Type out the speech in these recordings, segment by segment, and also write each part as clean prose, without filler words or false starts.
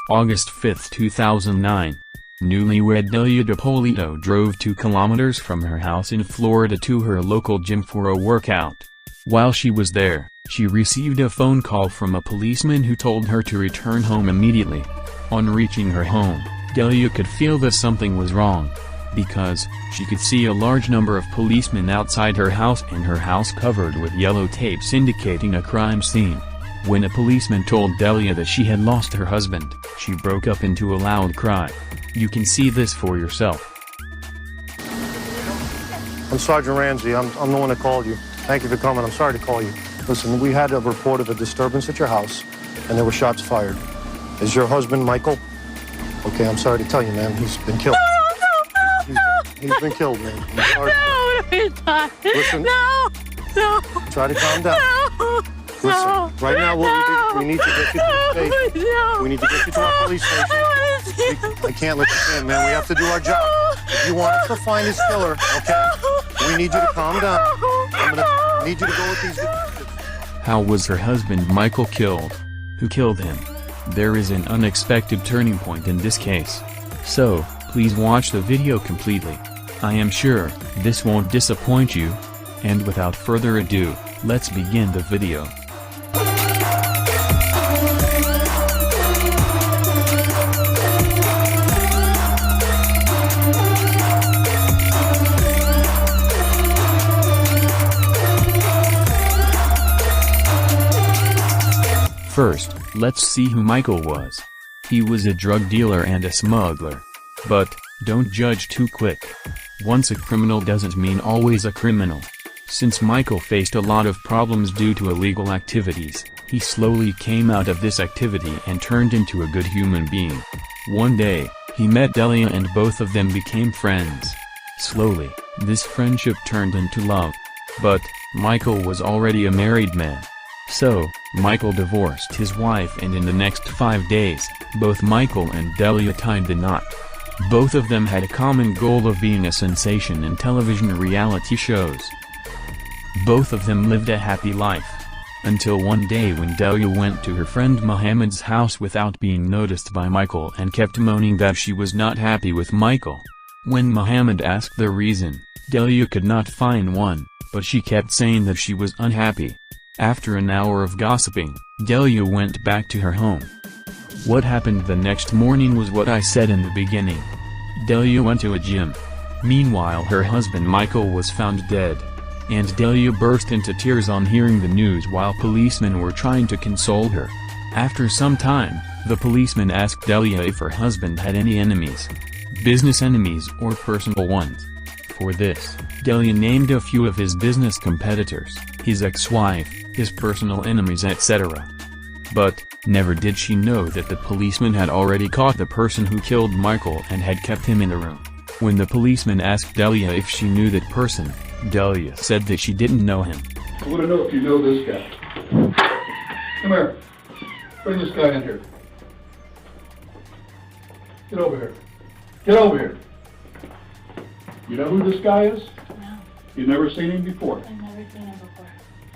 August 5, 2009. Newlywed Dalia D'Ippolito drove 2 kilometers from her house in Florida to her local gym for a workout. While she was there, she received a phone call from a policeman who told her to return home immediately. On reaching her home, Dalia could feel that something was wrong, because she could see a large number of policemen outside her house and her house covered with yellow tapes indicating a crime scene. When a policeman told Dalia that she had lost her husband, she broke up into a loud cry. You can see this for yourself. I'm Sergeant Ramsey. I'm the one that called you. Thank you for coming. I'm sorry to call you. Listen, we had a report of a disturbance at your house, and there were shots fired. Is your husband Michael? Okay, I'm sorry to tell you, man. He's been killed. He's been killed, man. I'm sorry. No, he's not. Listen. No. Try to calm down. No. Listen, right now what we need to get you to the station. No. We need to get you to our police station. I can't let you in, man. We have to do our job. If you want us to find his killer, okay? We need you to calm down. I'm gonna need you to go with these. How was her husband Michael killed? Who killed him? There is an unexpected turning point in this case. So, please watch the video completely. I am sure this won't disappoint you. And without further ado, let's begin the video. First, let's see who Michael was. He was a drug dealer and a smuggler. But, don't judge too quick. Once a criminal doesn't mean always a criminal. Since Michael faced a lot of problems due to illegal activities, he slowly came out of this activity and turned into a good human being. One day, he met Dalia and both of them became friends. Slowly, this friendship turned into love. But, Michael was already a married man. So, Michael divorced his wife and in the next 5 days, both Michael and Dalia tied the knot. Both of them had a common goal of being a sensation in television reality shows. Both of them lived a happy life. Until one day when Dalia went to her friend Mohammed's house without being noticed by Michael and kept moaning that she was not happy with Michael. When Mohammed asked the reason, Dalia could not find one, but she kept saying that she was unhappy. After an hour of gossiping, Dalia went back to her home. What happened the next morning was what I said in the beginning. Dalia went to a gym. Meanwhile her husband Michael was found dead. And Dalia burst into tears on hearing the news while policemen were trying to console her. After some time, the policeman asked Dalia if her husband had any enemies. Business enemies or personal ones. For this, Dalia named a few of his business competitors, his ex-wife, his personal enemies, etc. But, never did she know that the policeman had already caught the person who killed Michael and had kept him in the room. When the policeman asked Dalia if she knew that person, Dalia said that she didn't know him. I want to know if you know this guy. Come here. Bring this guy in here. Get over here. Get over here. You know who this guy is? No. You've never seen him before? I've never seen him before.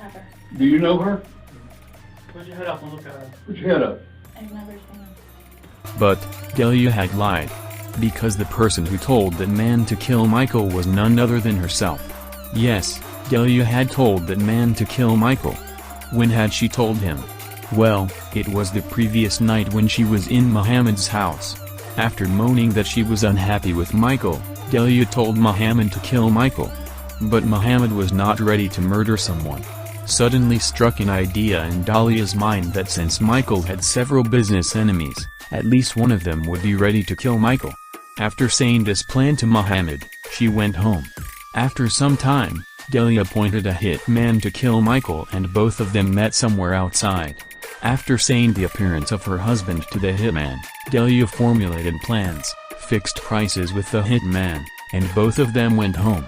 Ever. Do you know her? Put your head up and look at her. Put your head up. I've never seen him. But, Dalia had lied. Because the person who told that man to kill Michael was none other than herself. Yes, Dalia had told that man to kill Michael. When had she told him? Well, it was the previous night when she was in Mohammed's house. After moaning that she was unhappy with Michael, Dalia told Mohammed to kill Michael. But Mohammed was not ready to murder someone. Suddenly struck an idea in Dalia's mind that since Michael had several business enemies, at least one of them would be ready to kill Michael. After saying this plan to Mohammed, she went home. After some time, Dalia appointed a hitman to kill Michael and both of them met somewhere outside. After saying the appearance of her husband to the hitman, Dalia formulated plans, fixed prices with the hitman, and both of them went home.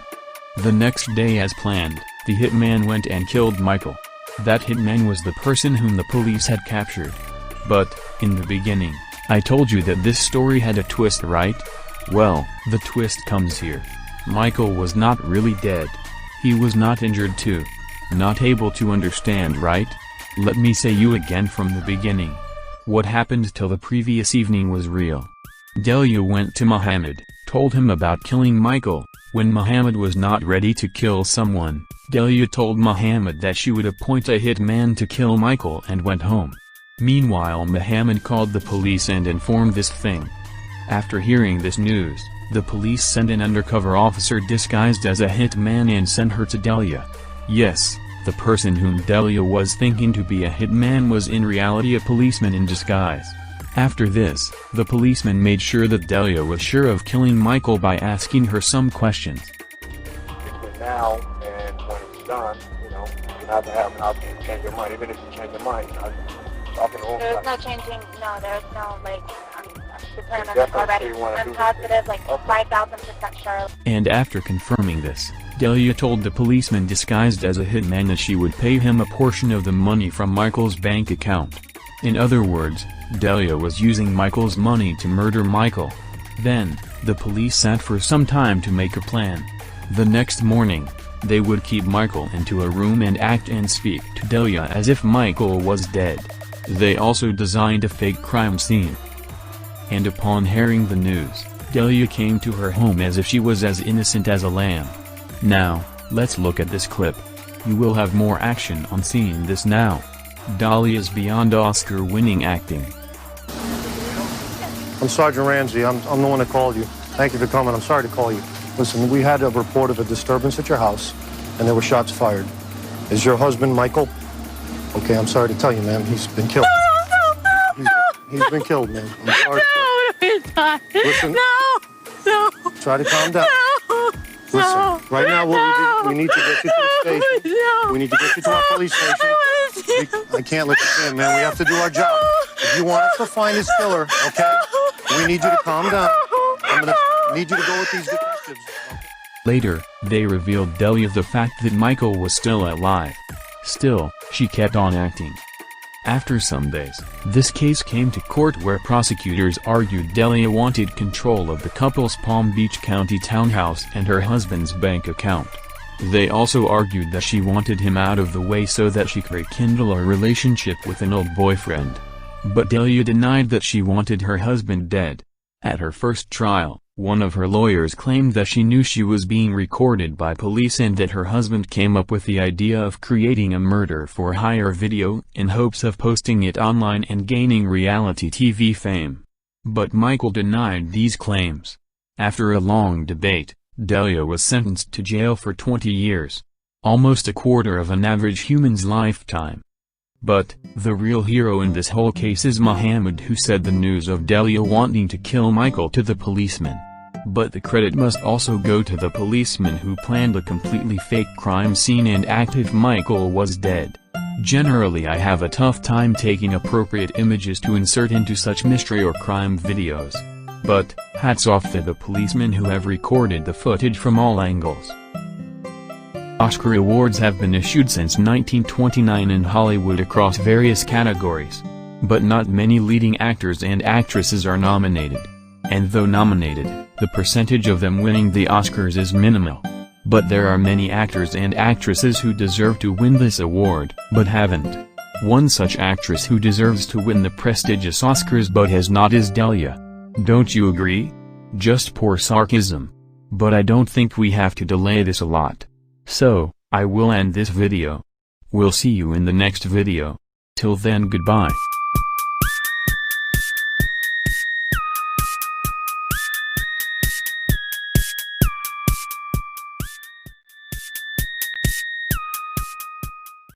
The next day as planned, the hitman went and killed Michael. That hitman was the person whom the police had captured. But, in the beginning, I told you that this story had a twist, right? Well, the twist comes here. Michael was not really dead. He was not injured too. Not able to understand, right? Let me say you again from the beginning. what happened till the previous evening was real. Dalia went to Muhammad, told him about killing Michael. When Muhammad was not ready to kill someone, Dalia told Muhammad that she would appoint a hitman to kill Michael and went home. Meanwhile, Muhammad called the police and informed this thing. After hearing this news, the police sent an undercover officer disguised as a hitman and sent her to Dalia. Yes, the person whom Dalia was thinking to be a hitman was in reality a policeman in disguise. After this, the policeman made sure that Dalia was sure of killing Michael by asking her some questions. Between now and when it's done, you have to have an option to change your mind. Even if you change your mind, There's no changing, there's no, I'm determined already. I'm positive, 5,000% sure. And after confirming this, Dalia told the policeman disguised as a hitman that she would pay him a portion of the money from Michael's bank account. In other words, Dalia was using Michael's money to murder Michael. Then, the police sat for some time to make a plan. The next morning, they would keep Michael into a room and act and speak to Dalia as if Michael was dead. They also designed a fake crime scene. And upon hearing the news, Dalia came to her home as if she was as innocent as a lamb. Now, let's look at this clip. You will have more action on seeing this now. Dalia's beyond Oscar-winning acting. I'm Sergeant Ramsey. I'm the one that called you. Thank you for coming. I'm sorry to call you. Listen, we had a report of a disturbance at your house, and there were shots fired. Is your husband Michael? Okay, I'm sorry to tell you, ma'am. He's been killed. He's been killed, man. I'm sorry. Listen. No. Try to calm down. Listen, right now we need to get you to the station. We need to get you to our police station. I can't let you stand, man. We have to do our job. If you want us to find this killer, okay, we need you to calm down. I'm gonna need you to go with these detectives. Later, they revealed Dalia the fact that Michael was still alive. Still, she kept on acting. After some days, this case came to court where prosecutors argued Dalia wanted control of the couple's Palm Beach County townhouse and her husband's bank account. They also argued that she wanted him out of the way so that she could rekindle a relationship with an old boyfriend. But Dalia denied that she wanted her husband dead. At her first trial, one of her lawyers claimed that she knew she was being recorded by police and that her husband came up with the idea of creating a murder-for-hire video in hopes of posting it online and gaining reality TV fame. But Michael denied these claims. After a long debate, Dalia was sentenced to jail for 20 years. Almost a quarter of an average human's lifetime. But, the real hero in this whole case is Muhammad, who said the news of Dalia wanting to kill Michael to the policeman. But the credit must also go to the policeman who planned a completely fake crime scene and acted if Michael was dead. Generally, I have a tough time taking appropriate images to insert into such mystery or crime videos. But, hats off to the policemen who have recorded the footage from all angles. Oscar awards have been issued since 1929 in Hollywood across various categories. But not many leading actors and actresses are nominated. And though nominated, the percentage of them winning the Oscars is minimal. But there are many actors and actresses who deserve to win this award, but haven't. One such actress who deserves to win the prestigious Oscars but has not is Dalia. Don't you agree? Just poor sarcasm. But I don't think we have to delay this a lot. So, I will end this video. We'll see you in the next video. Till then, goodbye.